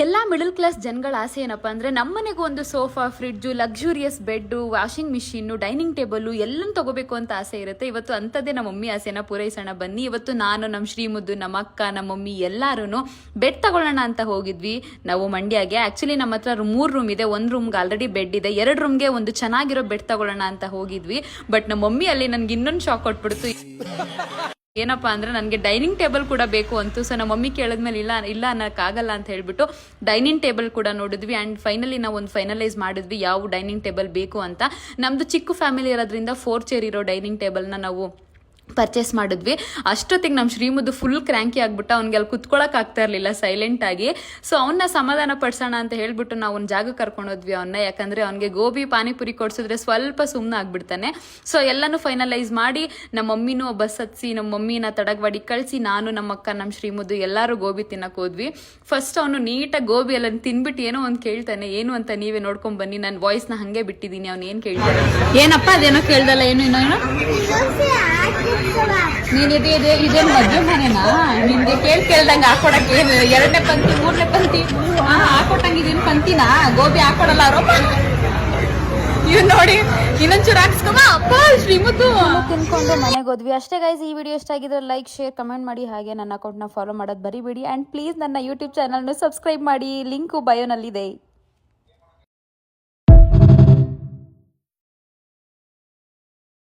ಎಲ್ಲ middle class ಜನಗಳ ಆಸೆ ಏನಪ್ಪ ಅಂದರೆ ನಮ್ಮನೆಗೂ ಒಂದು sofa, fridge, luxurious bed, washing machine, dining table ಎಲ್ಲನೂ ತಗೋಬೇಕು ಅಂತ ಆಸೆ ಇರುತ್ತೆ. ಇವತ್ತು ಅಂಥದ್ದೇ ನಮ್ಮ ಮಮ್ಮಿ ಆಸೆನ ಪೂರೈಸೋಣ ಬನ್ನಿ. ಇವತ್ತು ನಾನು, ನಮ್ಮ ಶ್ರೀಮುದ್ದು, ನಮ್ಮ ಅಕ್ಕ, ನಮ್ಮ ಮಮ್ಮಿ ಎಲ್ಲರೂ ಬೆಡ್ ತಗೊಳ್ಳೋಣ ಅಂತ ಹೋಗಿದ್ವಿ ನಾವು ಮಂಡ್ಯಗೆ. ಆ್ಯಕ್ಚುಲಿ ನಮ್ಮ ಹತ್ರ 3 ರೂಮ್ ಇದೆ. 1 ರೂಮ್ಗೆ ಆಲ್ರೆಡಿ ಬೆಡ್ ಇದೆ, 2 ರೂಮ್ಗೆ ಒಂದು ಚೆನ್ನಾಗಿರೋ ಬೆಡ್ ತಗೊಳ್ಳೋಣ ಅಂತ ಹೋಗಿದ್ವಿ. ಬಟ್ ನಮ್ಮ ಮಮ್ಮಿ ಅಲ್ಲಿ ನನಗೆ ಇನ್ನೊಂದು ಶಾಕ್ ಕೊಟ್ಬಿಡ್ತು. ಏನಪ್ಪಾ ಅಂದ್ರೆ ನನಗೆ ಡೈನಿಂಗ್ ಟೇಬಲ್ ಕೂಡ ಬೇಕು ಅಂತು. ಸೊ ನಮ್ಮ ಮಮ್ಮಿ ಕೇಳಿದ್ಮೇಲೆ ಇಲ್ಲ ಅನ್ನೋಕ್ಕಾಗಲ್ಲ ಅಂತ ಹೇಳ್ಬಿಟ್ಟು ಡೈನಿಂಗ್ ಟೇಬಲ್ ಕೂಡ ನೋಡಿದ್ವಿ. ಆ್ಯಂಡ್ ಫೈನಲಿ ನಾವು ಒಂದು ಫೈನಲೈಸ್ ಮಾಡಿದ್ವಿ ಯಾವ ಡೈನಿಂಗ್ ಟೇಬಲ್ ಬೇಕು ಅಂತ. ನಮ್ಮದು ಚಿಕ್ಕ ಫ್ಯಾಮಿಲಿ ಇರೋದ್ರಿಂದ 4 ಚೇರ್ ಇರೋ ಡೈನಿಂಗ್ ಟೇಬಲ್ನ ನಾವು ಪರ್ಚೇಸ್ ಮಾಡಿದ್ವಿ. ಅಷ್ಟೊತ್ತಿಗೆ ನಮ್ಮ ಶ್ರೀಮುದ್ದು ಫುಲ್ ಕ್ರ್ಯಾಂಕಿ ಆಗ್ಬಿಟ್ಟ. ಅವ್ನಿಗೆ ಅಲ್ಲಿ ಕುತ್ಕೊಳಕ್ ಆಗ್ತಾ ಇರಲಿಲ್ಲ ಸೈಲೆಂಟ್ ಆಗಿ. ಸೊ ಅವನ್ನ ಸಮಾಧಾನ ಪಡಿಸೋಣ ಅಂತ ಹೇಳ್ಬಿಟ್ಟು ನಾವು ಒಂದು ಜಾಗ ಕರ್ಕೊಂಡೋದ್ವಿ ಅವನ್ನ. ಯಾಕಂದ್ರೆ ಅವ್ನಿಗೆ ಗೋಬಿ ಪಾನಿಪುರಿ ಕೊಡ್ಸಿದ್ರೆ ಸ್ವಲ್ಪ ಸುಮ್ಮನೆ ಆಗ್ಬಿಡ್ತಾನೆ. ಸೊ ಎಲ್ಲಾನು ಫೈನಲೈಸ್ ಮಾಡಿ ನಮ್ಮ ಮಮ್ಮಿನೂ ಬಸ್ ಹತ್ಸಿ ನಮ್ಮ ಮಮ್ಮಿನ ತಡಗವಾಡಿ ಕಳಿಸಿ ನಾನು, ನಮ್ಮ ಅಕ್ಕ, ನಮ್ಮ ಶ್ರೀಮುದ್ದು ಎಲ್ಲರೂ ಗೋಬಿ ತಿನ್ನಕ್ ಹೋದ್ವಿ. ಫಸ್ಟ್ ಅವನು ನೀಟಾಗಿ ಗೋಬಿ ಎಲ್ಲ ತಿನ್ಬಿಟ್ಟು ಏನೋ ಒಂದು ಕೇಳ್ತಾನೆ. ಏನು ಅಂತ ನೀವೇ ನೋಡ್ಕೊಂಡ್ ಬನ್ನಿ. ನಾನು ವಾಯ್ಸ್ನ ಹಂಗೆ ಬಿಟ್ಟಿದ್ದೀನಿ. ಅವ್ನು ಏನ್ ಕೇಳ್ತಾನೆ, ಏನಪ್ಪ ಅದೇನೋ ಕೇಳ್ದಲ್ಲ, ಏನು ಇನ್ನೋ ನೀನ್ ಇದೇನು ಮದ್ವೆ ಮನೆನಾ? ನಿನ್ಗೆ ಕೇಳ್ದಂಗ ಹಾಕೊಡಕ್ಕೆ 2ನೇ ಪಂಕ್ತಿ 3ನೇ ಪಂಕ್ತಿ ಹಾಕೊಟ್ಟಂಗಿದೀನಿ ಪಂಕ್ತಿನಾ? ಗೋಬಿ ಹಾಕೊಡಲ್ಲ ಅವರು. ಇವ್ ನೋಡಿ ಇನ್ನೊಂಚೂರು ಹಾಕ್ಸ್ಕೊಮ್ಮ ಅಪ್ಪ. ಶ್ರೀಮುದ್ದು ತಿನ್ಕೊಂಡು ಮನೆಗೆ ಹೋದ್ವಿ ಅಷ್ಟೇ. ಗೈಸ್, ಈ ವಿಡಿಯೋ ಇಷ್ಟ ಆಗಿದ್ರೆ ಲೈಕ್, ಶೇರ್, ಕಮೆಂಟ್ ಮಾಡಿ. ಹಾಗೆ ನನ್ನ ಅಕೌಂಟ್ನ ಫಾಲೋ ಮಾಡೋದು ಬರಿಬೇಡಿ. ಆ್ಯಂಡ್ ಪ್ಲೀಸ್ ನನ್ನ ಯೂಟ್ಯೂಬ್ ಚಾನಲ್ನ ಸಬ್ಸ್ಕ್ರೈಬ್ ಮಾಡಿ. ಲಿಂಕು ಬಯೋನಲ್ಲಿದೆ.